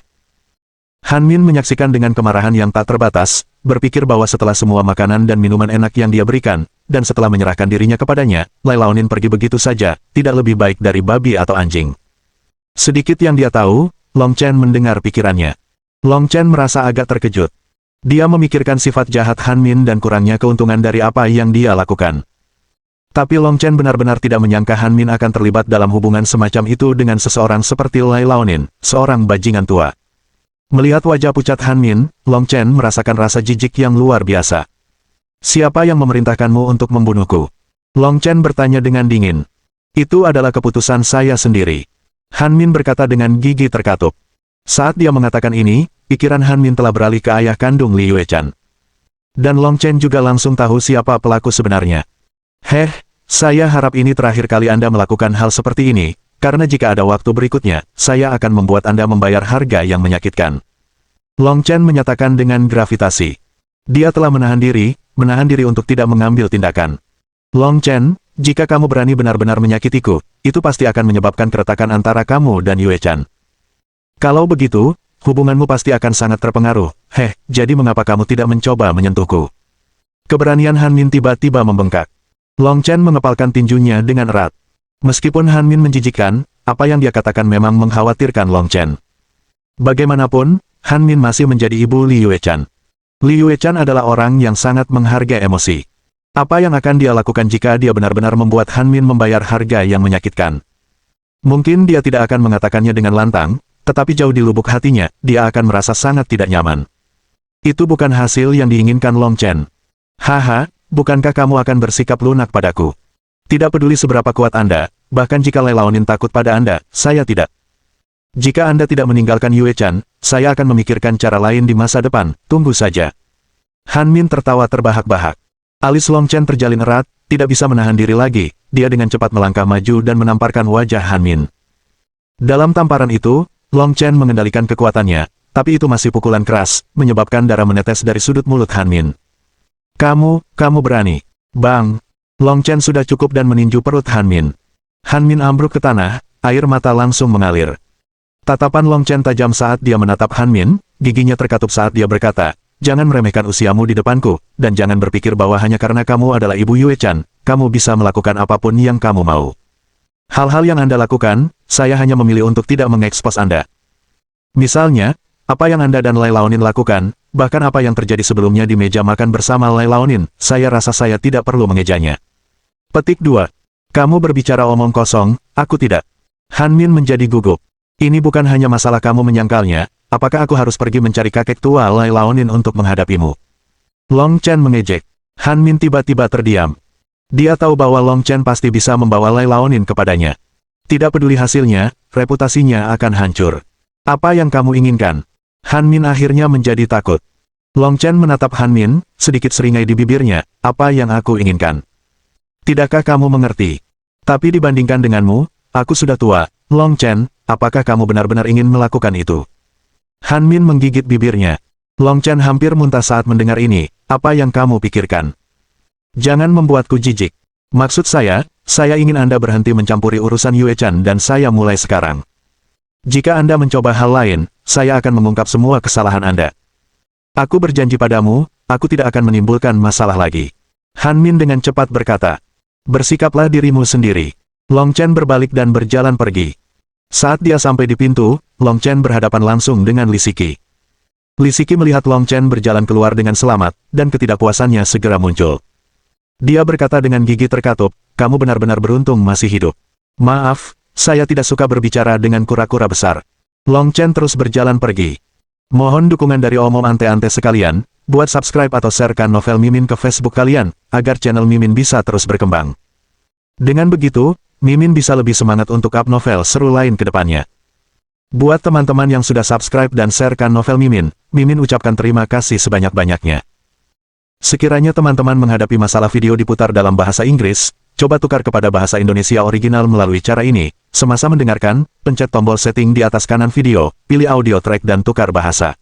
Han Min menyaksikan dengan kemarahan yang tak terbatas, berpikir bahwa setelah semua makanan dan minuman enak yang dia berikan, dan setelah menyerahkan dirinya kepadanya, Lai Laonin pergi begitu saja, tidak lebih baik dari babi atau anjing. Sedikit yang dia tahu, Long Chen mendengar pikirannya. Long Chen merasa agak terkejut. Dia memikirkan sifat jahat Han Min dan kurangnya keuntungan dari apa yang dia lakukan. Tapi Long Chen benar-benar tidak menyangka Han Min akan terlibat dalam hubungan semacam itu dengan seseorang seperti Lai Laonin, seorang bajingan tua. Melihat wajah pucat Han Min, Long Chen merasakan rasa jijik yang luar biasa. Siapa yang memerintahkanmu untuk membunuhku? Long Chen bertanya dengan dingin. Itu adalah keputusan saya sendiri. Han Min berkata dengan gigi terkatup. Saat dia mengatakan ini, pikiran Han Min telah beralih ke ayah kandung Li Yuechan. Dan Long Chen juga langsung tahu siapa pelaku sebenarnya. Saya harap ini terakhir kali Anda melakukan hal seperti ini, karena jika ada waktu berikutnya, saya akan membuat Anda membayar harga yang menyakitkan. Long Chen menyatakan dengan gravitasi. Dia telah menahan diri untuk tidak mengambil tindakan. Long Chen, jika kamu berani benar-benar menyakitiku, itu pasti akan menyebabkan keretakan antara kamu dan Yuechan. Kalau begitu, hubunganmu pasti akan sangat terpengaruh. Jadi mengapa kamu tidak mencoba menyentuhku? Keberanian Han Min tiba-tiba membengkak. Long Chen mengepalkan tinjunya dengan erat. Meskipun Han Min menjijikkan, apa yang dia katakan memang mengkhawatirkan Long Chen. Bagaimanapun, Han Min masih menjadi ibu Li Yuechan. Li Yuechan adalah orang yang sangat menghargai emosi. Apa yang akan dia lakukan jika dia benar-benar membuat Han Min membayar harga yang menyakitkan? Mungkin dia tidak akan mengatakannya dengan lantang, tetapi jauh di lubuk hatinya, dia akan merasa sangat tidak nyaman. Itu bukan hasil yang diinginkan Long Chen. Bukankah kamu akan bersikap lunak padaku? Tidak peduli seberapa kuat Anda, bahkan jika Lai Laonin takut pada Anda, saya tidak. Jika Anda tidak meninggalkan Yuechan, saya akan memikirkan cara lain di masa depan, tunggu saja. Han Min tertawa terbahak-bahak. Alis Long Chen terjalin erat, tidak bisa menahan diri lagi, dia dengan cepat melangkah maju dan menamparkan wajah Han Min. Dalam tamparan itu, Long Chen mengendalikan kekuatannya, tapi itu masih pukulan keras, menyebabkan darah menetes dari sudut mulut Han Min. Kamu berani. Bang! Long Chen sudah cukup dan meninju perut Han Min. Han Min ambruk ke tanah, air mata langsung mengalir. Tatapan Long Chen tajam saat dia menatap Han Min, giginya terkatup saat dia berkata, jangan meremehkan usiamu di depanku, dan jangan berpikir bahwa hanya karena kamu adalah ibu Yuechan, kamu bisa melakukan apapun yang kamu mau. Hal-hal yang Anda lakukan, saya hanya memilih untuk tidak mengekspos Anda. Misalnya, Apa yang Anda dan Lai Laonin lakukan, bahkan apa yang terjadi sebelumnya di meja makan bersama Lai Laonin, saya rasa saya tidak perlu mengejanya. Petik 2. Kamu berbicara omong kosong, aku tidak. Han Min menjadi gugup. Ini bukan hanya masalah kamu menyangkalnya, apakah aku harus pergi mencari kakek tua Lai Laonin untuk menghadapimu? Long Chen mengejek. Han Min tiba-tiba terdiam. Dia tahu bahwa Long Chen pasti bisa membawa Lai Laonin kepadanya. Tidak peduli hasilnya, reputasinya akan hancur. Apa yang kamu inginkan? Han Min akhirnya menjadi takut. Long Chen menatap Han Min, sedikit seringai di bibirnya, apa yang aku inginkan? Tidakkah kamu mengerti? Tapi dibandingkan denganmu, aku sudah tua, Long Chen, apakah kamu benar-benar ingin melakukan itu? Han Min menggigit bibirnya. Long Chen hampir muntah saat mendengar ini, apa yang kamu pikirkan? Jangan membuatku jijik. Maksud saya ingin Anda berhenti mencampuri urusan Yue Chan dan saya mulai sekarang. Jika Anda mencoba hal lain, saya akan mengungkap semua kesalahan Anda. Aku berjanji padamu, aku tidak akan menimbulkan masalah lagi. Han Min dengan cepat berkata. Bersikaplah dirimu sendiri. Long Chen berbalik dan berjalan pergi. Saat dia sampai di pintu, Long Chen berhadapan langsung dengan Li Siki. Li Siki melihat Long Chen berjalan keluar dengan selamat, dan ketidakpuasannya segera muncul. Dia berkata dengan gigi terkatup, kamu benar-benar beruntung masih hidup. Maaf, saya tidak suka berbicara dengan kura-kura besar. Long Chen terus berjalan pergi. Mohon dukungan dari omom ante-ante sekalian, buat subscribe atau sharekan novel Mimin ke Facebook kalian, agar channel Mimin bisa terus berkembang. Dengan begitu, Mimin bisa lebih semangat untuk up novel seru lain ke depannya. Buat teman-teman yang sudah subscribe dan sharekan novel Mimin, Mimin ucapkan terima kasih sebanyak-banyaknya. Sekiranya teman-teman menghadapi masalah video diputar dalam bahasa Inggris, coba tukar kepada bahasa Indonesia original melalui cara ini. Semasa mendengarkan, pencet tombol setting di atas kanan video, pilih audio track dan tukar bahasa.